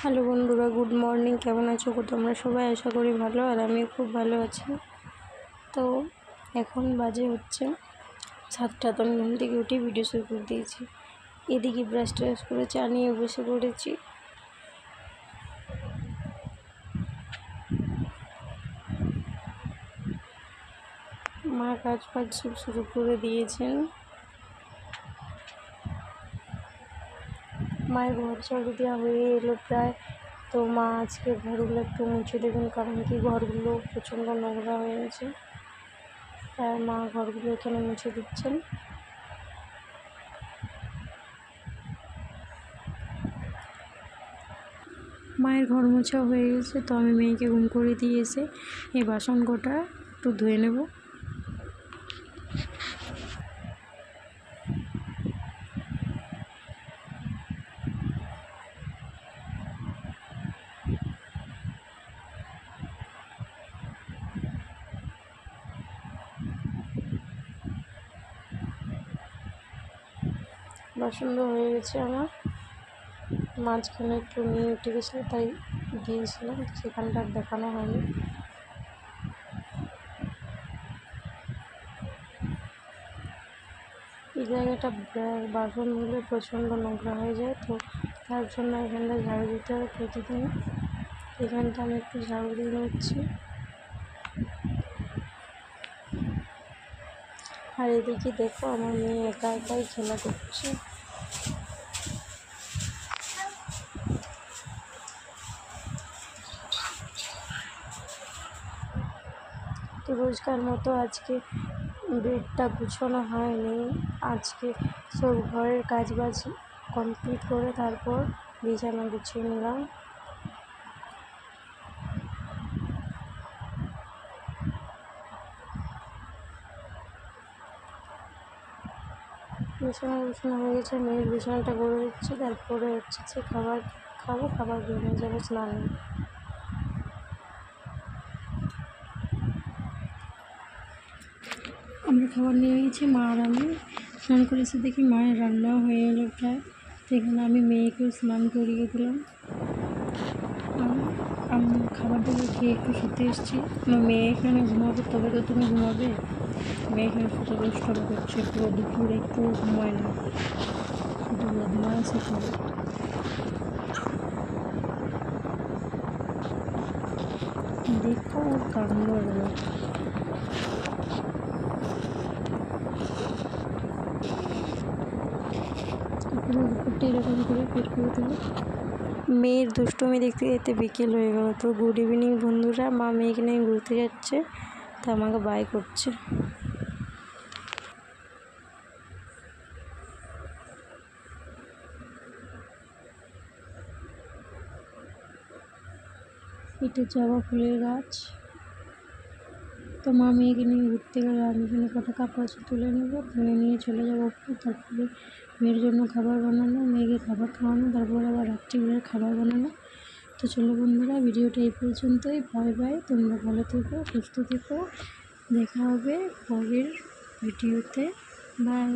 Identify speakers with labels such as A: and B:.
A: Hello বন্ধুরা, good morning. কেমন আছো তোমরা সবাই? আশা করি ভালো, আর আমি খুব ভালো আছি। তো এখন বাজে হচ্ছে 7টা। তো আমি ঘুম থেকে উঠে ভিডিও শুরু করে দিয়েছি। এদিকে ব্রাশ ট্রাশ করে চা নিয়ে বসে পড়েছি। মা কাজ ফাজ সব শুরু করে দিয়েছেন। মায়ের ঘর ঝাড়ু দেওয়া হয়ে এলো প্রায়। তো মা আজকে ঘরগুলো একটু মুছে দেবেন, কারণ কি ঘরগুলো প্রচণ্ড নোংরা হয়ে গেছে। তাই মা ঘরগুলো এখানে মুছে দিচ্ছেন। মায়ের ঘর মোছা হয়ে গেছে। তো আমি মেয়েকে ঘুম করে দিয়ে এসে এই বাসন কটা একটু ধুয়ে নেব। বাসন হয়ে গেছে আমার। মাঝখানে একটু নিয়ে উঠে গেছিলো, তাই দিয়েছিলাম, সেখানটা দেখানো হয়নি। এই জায়গাটা বাসন ধুলে প্রচণ্ড নোংরা হয়ে যায়, তো তার জন্য এখানটা ঝাড়ু দিতে হবে প্রতিদিন। এখানটা আমি একটু ঝাড়ু দিয়ে নিচ্ছি। আর এদিকে দেখো, আমার মেয়ে একা একাই খেলা করছে। তো রোজকার মতো আজকে বেডটা গুছানো হয়নি। আজকে সব ঘরের কাজবাজ কমপ্লিট করে তারপর বিছানা গুছিয়ে নিলাম। বিছানা গুছানো হয়ে গেছে, মেয়ের বিছানাটা করে দিচ্ছি। তারপরে হচ্ছে যে খাবার খাবো, খাবার বেরিয়ে যাবো স্নানে। আমরা খাবার নিয়ে গেছি, মা আর আমি স্নান করে এসে দেখি মায়ের রান্নাও হয়ে এলো প্রায়। সেখানে আমি মেয়েকেও স্নান করিয়ে দিলাম। আমি খাবার দাবার খেয়ে একটু শুতে এসেছি। মেয়ে এখানে ঘুমাবে, তবে তো তুমি ঘুমাবে। মেয়ে এখানে শুধু দুষ্টামি করছে, পুরো দুপুর একটু ঘুমায় না, শুধু বদমাইশি করে। দেখো ওর কাণ্ডগুলো। পুরো দুপুরটা এরকম করে পেট করে দিল। মেয়ের দুষ্টুমি দেখতে দেখতে বিকেল হয়ে গেল। তো গুড ইভিনিং বন্ধুরা। মা মেয়েকে নিয়ে ঘুরতে যাচ্ছে, তা আমাকে বাই করছে। এটা জবা ফুলের গাছ। তো মা মেয়েকে নিয়ে ঘুরতে গেলে আমি এখানে কটা কাপড় তুলে নেবো, তুলে নিয়ে চলে যাবো উপরে। তারপরে মেয়ের জন্য খাবার বানানো, মেয়েকে খাবার খাওয়ানো, তারপরে আবার রাত্রিবেলার খাবার বানানো। তো চলো বন্ধুরা, ভিডিওটা এই পর্যন্তই। Bye bye. তোমরা ভালো থেকো, সুস্থ থেকো। দেখা হবে পরের ভিডিওতে। বাই।